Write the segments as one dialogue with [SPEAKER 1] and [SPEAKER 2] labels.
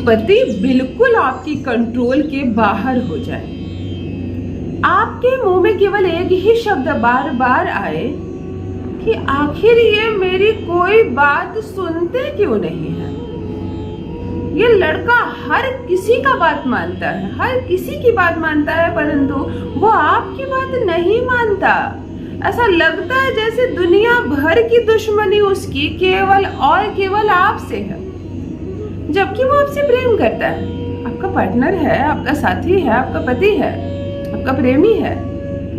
[SPEAKER 1] पति बिल्कुल आपकी कंट्रोल के बाहर हो जाए, आपके मुंह में केवल एक ही शब्द बार बार आए कि आखिर ये मेरी कोई बात सुनते क्यों नहीं है। ये लड़का हर किसी का बात मानता है, हर किसी की बात मानता है, परंतु वो आपकी बात नहीं मानता। ऐसा लगता है जैसे दुनिया भर की दुश्मनी उसकी केवल और केवल आपसे है, जबकि वो आपसे प्रेम करता है, आपका पार्टनर है, आपका साथी है, आपका पति है, आपका प्रेमी है।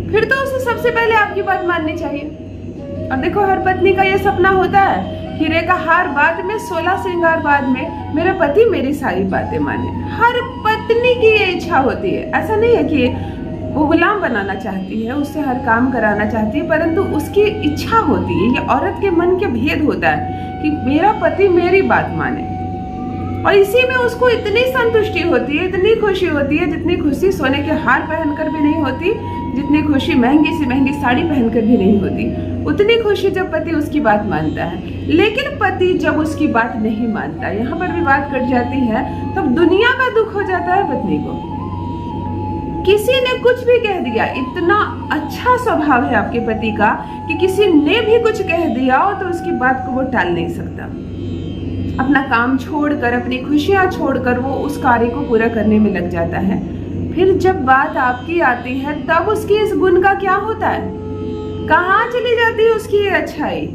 [SPEAKER 1] फिर तो उसे सबसे पहले आपकी बात माननी चाहिए। और देखो, हर पत्नी का ये सपना होता है, हीरे का हार बाद में, 16 श्रृंगार बाद में, मेरा पति मेरी सारी बातें माने। हर पत्नी की ये इच्छा होती है। ऐसा नहीं है कि वो गुलाम बनाना चाहती है, उससे हर काम कराना चाहती है, परंतु उसकी इच्छा होती है। ये औरत के मन के भेद होता है कि मेरा पति मेरी बात माने, और इसी में उसको इतनी संतुष्टि होती है, इतनी खुशी होती है, जितनी खुशी सोने के हार पहनकर भी नहीं होती, जितनी खुशी महंगी से महंगी साड़ी पहनकर भी नहीं होती, उतनी खुशी जब पति उसकी बात मानता है। लेकिन पति जब उसकी बात नहीं मानता, यहाँ पर भी बात कट जाती है, तब दुनिया का दुख हो जाता है पत्नी को। किसी ने कुछ भी कह दिया, इतना अच्छा स्वभाव है आपके पति का कि किसी ने भी कुछ कह दिया हो तो उसकी बात को वो टाल नहीं सकता। अपना काम छोड़कर, अपनी खुशियां छोड़कर वो उस कार्य को पूरा करने में लग जाता है। फिर जब बात आपकी आती है, तब उसकी इस गुण का क्या होता है, कहाँ चली जाती है उसकी ये अच्छाई।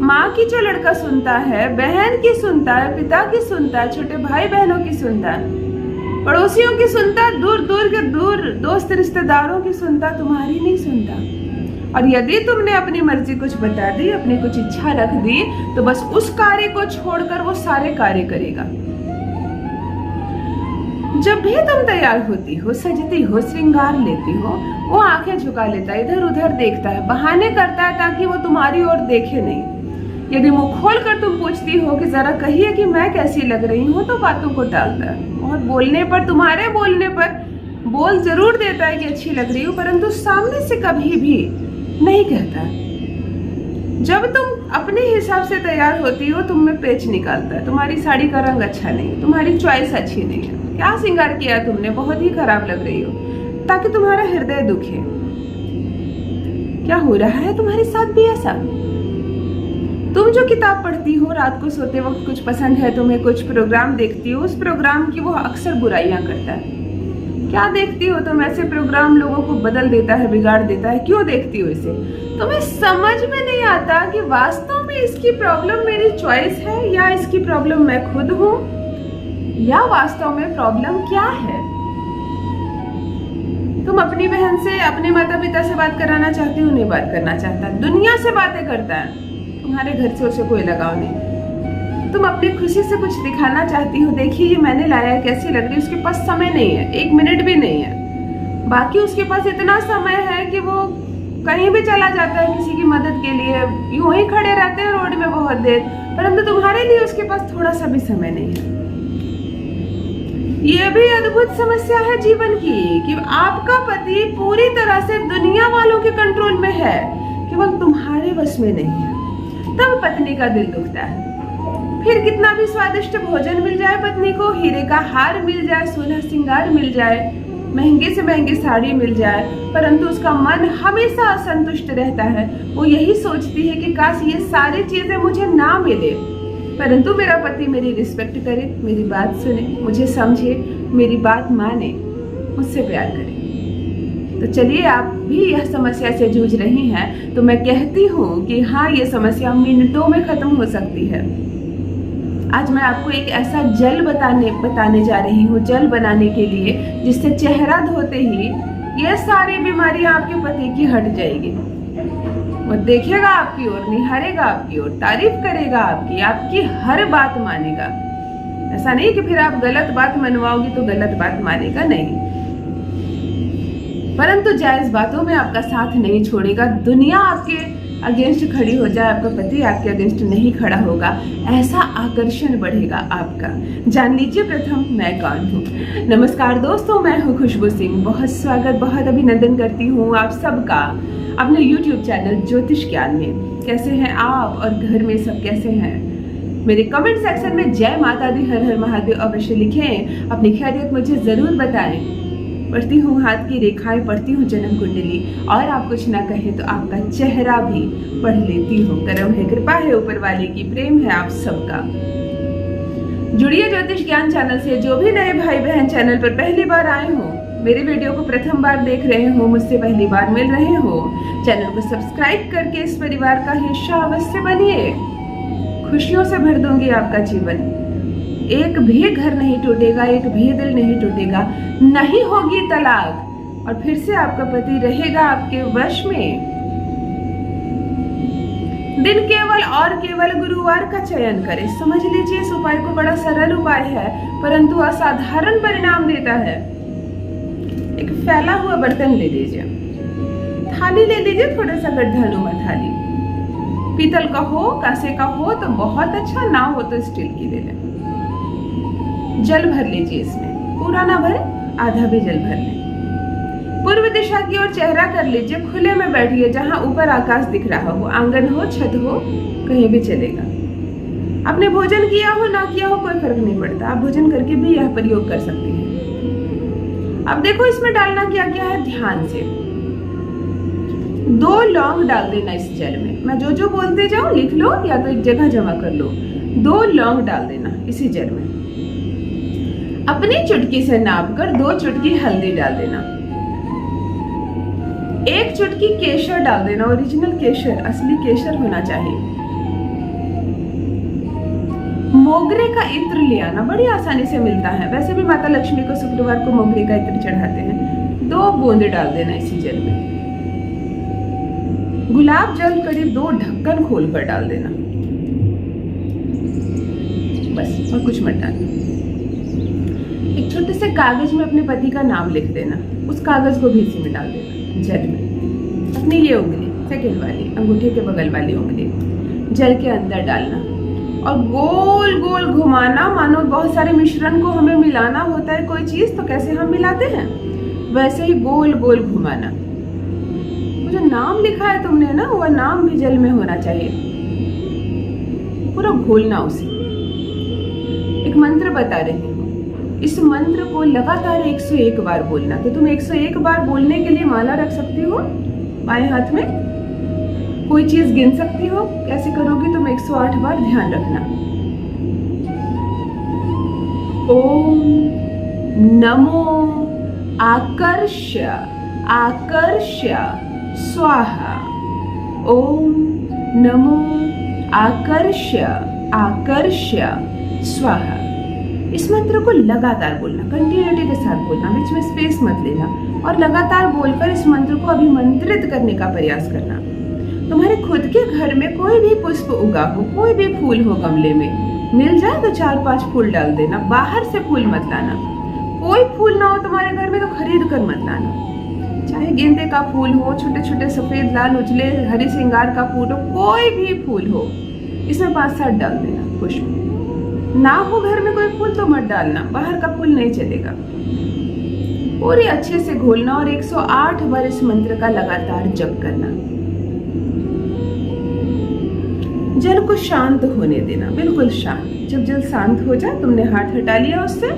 [SPEAKER 1] माँ की जो लड़का सुनता है, बहन की सुनता है, पिता की सुनता है, छोटे भाई बहनों की सुनता है, पड़ोसियों की सुनता है, दूर दूर के दूर दोस्त रिश्तेदारों की सुनता, तुम्हारी नहीं सुनता। और यदि तुमने अपनी मर्जी कुछ बता दी, अपनी कुछ इच्छा रख दी, तो बस उस कार्य को छोड़कर वो सारे कार्य करेगा। जब भी तुम तैयार होती हो, सजती हो, श्रृंगार लेती हो, वो आंखें झुका लेता है, इधर उधर देखता है, बहाने करता है ताकि वो तुम्हारी ओर देखे नहीं। यदि मुंह खोल कर तुम पूछती हो कि जरा कहिए कि मैं कैसी लग रही हूँ, तो बातों को टालता है। और बोलने पर, तुम्हारे बोलने पर बोल जरूर देता है कि अच्छी लग रही हूँ, परंतु सामने से कभी भी नहीं कहता। जब तुम अपने हिसाब से तैयार होती हो, तुम में पेच निकालता है, तुम्हारी साड़ी का रंग अच्छा नहीं है, तुम्हारी चॉइस अच्छी नहीं है, क्या श्रृंगार किया तुमने, बहुत ही खराब लग रही हो, ताकि तुम्हारा हृदय दुखे। क्या हो रहा है तुम्हारे साथ भी ऐसा? तुम जो किताब पढ़ती हो, रात को सोते वक्त कुछ पसंद है तुम्हें, कुछ प्रोग्राम देखती हो, उस प्रोग्राम की वो अक्सर बुराइयां करता है। क्या देखती हो तुम? ऐसे प्रोग्राम लोगों को बदल देता है, बिगाड़ देता है। क्यों देखती हो इसे? तुम्हें समझ में नहीं आता कि वास्तव में इसकी प्रॉब्लम मेरी चॉइस है, या इसकी प्रॉब्लम मैं खुद हूँ, या वास्तव में प्रॉब्लम क्या है। तुम अपनी बहन से, अपने माता पिता से बात कराना चाहती हो, नहीं बात करना चाहता, दुनिया से बातें करता है, तुम्हारे घर से उसे कोई लगाव नहीं। तुम अपनी खुशी से कुछ दिखाना चाहती हो, देखिए ये मैंने लाया है, कैसी लग रही है, उसके पास समय नहीं है, 1 मिनट भी नहीं है। बाकी उसके पास इतना समय है कि वो कहीं भी चला जाता है किसी की मदद के लिए, यूं ही खड़े रहते हैं रोड में बहुत देर, परंतु तुम्हारे लिए उसके पास थोड़ा सा भी समय नहीं है। ये भी अद्भुत समस्या है जीवन की कि आपका पति पूरी तरह से दुनिया वालों के कंट्रोल में है, केवल तुम्हारे वश में नहीं है। तब पत्नी का दिल दुखता है। फिर कितना भी स्वादिष्ट भोजन मिल जाए पत्नी को, हीरे का हार मिल जाए, 16 श्रृंगार मिल जाए, महंगे से महंगी साड़ी मिल जाए, परंतु उसका मन हमेशा असंतुष्ट रहता है। वो यही सोचती है कि काश ये सारी चीजें मुझे ना मिले, परंतु मेरा पति मेरी रिस्पेक्ट करे, मेरी बात सुने, मुझे समझे, मेरी बात माने, मुझसे प्यार करे। तो चलिए, आप भी यह समस्या से जूझ रही हैं, तो मैं कहती हूँ कि हाँ, ये समस्या मिनटों में खत्म हो सकती है। आज मैं आपको एक ऐसा जल बताने जा रही हूँ, जल बनाने के लिए, जिससे चेहरा धोते ही ये सारी बीमारियां आपके पति की हट जाएगी। वो देखेगा आपकी ओर, निहारेगा आपकी ओर, तारीफ करेगा आपकी हर बात मानेगा। ऐसा नहीं कि फिर आप गलत बात मनवाओगी तो गलत बात मानेगा, नहीं, परंतु जायज बातों में आपका साथ नहीं छोड़ेगा। दुनिया आपके अगेंस्ट खड़ी हो जाए, आपका पति आपके अगेंस्ट नहीं खड़ा होगा, ऐसा आकर्षण बढ़ेगा आपका। जान लीजिए प्रथम मैं कौन हूँ। नमस्कार दोस्तों, मैं हूँ खुशबू सिंह। बहुत स्वागत, बहुत अभिनंदन करती हूँ आप सबका अपने YouTube चैनल ज्योतिष ज्ञान में। कैसे हैं आप और घर में सब कैसे हैं? मेरे कमेंट सेक्शन में जय माता दी हर हर महादेव अवश्य लिखें। अपनी खैरियत मुझे जरूर बताएं। पढ़ती हूँ हाथ की रेखाएं, पढ़ती हूँ जन्म कुंडली, और आप कुछ ना कहें तो आपका चेहरा भी पढ़ लेती हूँ। करम है, कृपा है ऊपर वाले की, प्रेम है आप सबका। जुड़िए ज्योतिष ज्ञान चैनल से। जो भी नए भाई बहन चैनल पर पहली बार आए हो, मेरे वीडियो को प्रथम बार देख रहे हो, मुझसे पहली बार मिल रहे हो, चैनल को सब्सक्राइब करके इस परिवार का हिस्सा अवश्य बनिए। खुशियों से भर दूंगी आपका जीवन। एक भी घर नहीं टूटेगा, एक भी दिल नहीं टूटेगा, नहीं होगी तलाक, और फिर से आपका पति रहेगा आपके वश में। दिन केवल और केवल गुरुवार का चयन करें। समझ लीजिए इस उपाय को बड़ा सरल उपाय है, परंतु असाधारण परिणाम देता है। एक फैला हुआ बर्तन ले लीजिए, थाली ले लीजिए, थोड़ा सा गड्ढानुमा थाली, पीतल का हो, कांसे का हो तो बहुत अच्छा, ना हो तो स्टील की ले लें। जल भर लीजिए, इसमें पूरा ना भरे, आधा भी जल भर लें। पूर्व दिशा की ओर चेहरा कर लीजिए, खुले में बैठिए, जहां ऊपर आकाश दिख रहा हो, आंगन हो, छत हो, कहीं भी चलेगा। आपने भोजन किया हो ना किया हो कोई फर्क नहीं पड़ता, आप भोजन करके भी यह प्रयोग कर सकते हैं। अब देखो इसमें डालना क्या क्या है, ध्यान से। 2 लौंग डाल देना इस जल में। मैं जो जो बोलते जाऊं लिख लो या तो एक जगह जमा कर लो। 2 लौंग डाल देना इसी जल में। अपनी चुटकी से नापकर 2 चुटकी हल्दी डाल देना। 1 चुटकी केसर डाल देना, ओरिजिनल केसर, असली केसर होना चाहिए। मोगरे का इत्र ले आना, बड़ी आसानी से मिलता है, वैसे भी माता लक्ष्मी को शुक्रवार को मोगरे का इत्र चढ़ाते हैं। 2 बूंद डाल देना इसी जल में। गुलाब जल करीब 2 ढक्कन खोलकर डाल देना, बस, और कुछ मत डालना। एक छोटे से कागज में अपने पति का नाम लिख देना, उस कागज को भी इसी में डाल देना जल में। अपनी ये उंगली, सेकंड वाली, अंगूठे के बगल वाली उंगली जल के अंदर डालना और गोल गोल घुमाना। मानो बहुत सारे मिश्रण को हमें मिलाना होता है कोई चीज, तो कैसे हम मिलाते हैं, वैसे ही गोल गोल घुमाना। जो नाम लिखा है तुमने ना, वह नाम भी जल में होना चाहिए। पूरा घोलना उसे। एक मंत्र बता रही हूँ, इस मंत्र को लगातार 101 बार बोलना। तो तुम 101 बार बोलने के लिए माला रख सकती हो बाएं हाथ में, कोई चीज गिन सकती हो। कैसे करोगी तुम? 108 बार ध्यान रखना। ओम नमो आकर्ष्य आकर्ष्य स्वाहा। ओम नमो आकर्ष्य आकर्ष्य स्वाहा। इस मंत्र को लगातार बोलना, कंटिन्यूटी के साथ बोलना, बीच में स्पेस मत लेना, और लगातार बोलकर इस मंत्र को अभिमंत्रित करने का प्रयास करना। तुम्हारे खुद के घर में कोई भी पुष्प उगा हो, कोई भी फूल हो गमले में, मिल जाए तो 4-5 फूल डाल देना। बाहर से फूल मत लाना। कोई फूल ना हो तुम्हारे घर में तो खरीद कर मत लाना। चाहे गेंदे का फूल हो, छोटे छोटे सफेद लाल उजले हरे श्रृंगार का फूल हो, कोई भी फूल हो, इसमें 5-7 डाल देना पुष्प। ना हो घर में कोई फूल तो मत डालना, बाहर का फूल नहीं चलेगा। पूरी अच्छे से घोलना और 108 बार इस मंत्र का लगातार जप करना। जल को शांत होने देना, बिल्कुल शांत। जब जल शांत हो जाए, तुमने हाथ हटा लिया उससे,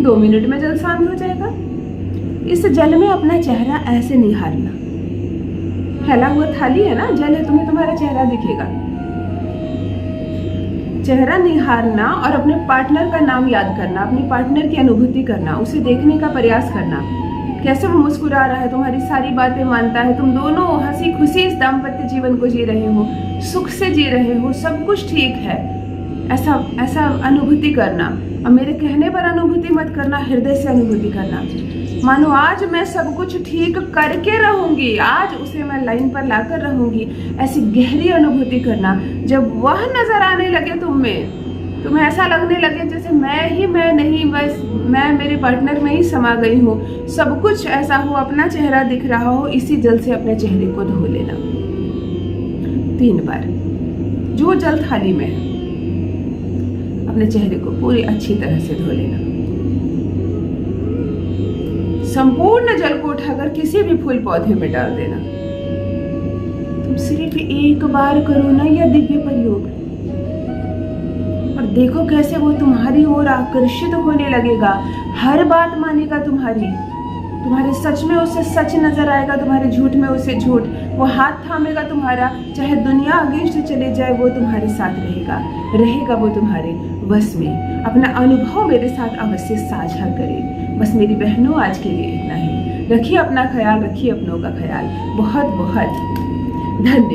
[SPEAKER 1] 2 मिनट में जल शांत हो जाएगा। इस जल में अपना चेहरा ऐसे निहारना। फैला हुआ थाली है ना, जल है, तुम्हें तुम्हारा चेहरा दिखेगा। चेहरा निहारना और अपने पार्टनर का नाम याद करना, अपने पार्टनर की अनुभूति करना, उसे देखने का प्रयास करना। कैसे वो मुस्कुरा रहा है, तुम्हारी सारी बातें मानता है, तुम दोनों हंसी खुशी इस दाम्पत्य जीवन को जी रहे हो, सुख से जी रहे हो, सब कुछ ठीक है, ऐसा ऐसा अनुभूति करना। और मेरे कहने पर अनुभूति मत करना, हृदय से अनुभूति करना। मानो आज मैं सब कुछ ठीक करके रहूंगी, आज उसे मैं लाइन पर लाकर रहूंगी, ऐसी गहरी अनुभूति करना। जब वह नजर आने लगे तुम्हें ऐसा लगने लगे जैसे मैं नहीं, बस मैं मेरे पार्टनर में ही समा गई हूँ, सब कुछ ऐसा हो, अपना चेहरा दिख रहा हो, इसी जल से अपने चेहरे को धो लेना 3 बार। जो जल थाली में है अपने चेहरे को पूरी अच्छी तरह से धो लेना। संपूर्ण जल को उठाकर किसी भी फूल पौधे में डाल देना। तुम सिर्फ 1 बार करो ना यह दिव्य प्रयोग, देखो कैसे वो तुम्हारी ओर आकर्षित होने लगेगा, हर बात मानेगा तुम्हारी, तुम्हारे सच में उसे सच नजर आएगा, तुम्हारे झूठ में उसे झूठ। वो हाथ थामेगा तुम्हारा, चाहे दुनिया अगेंस्ट चले जाए वो तुम्हारे साथ रहेगा वो तुम्हारे बस में। अपना अनुभव मेरे साथ अवश्य साझा करें। बस मेरी बहनों, आज के लिए इतना ही। रखिए अपना ख्याल, रखिए अपनों का ख्याल। बहुत बहुत धन्यवाद।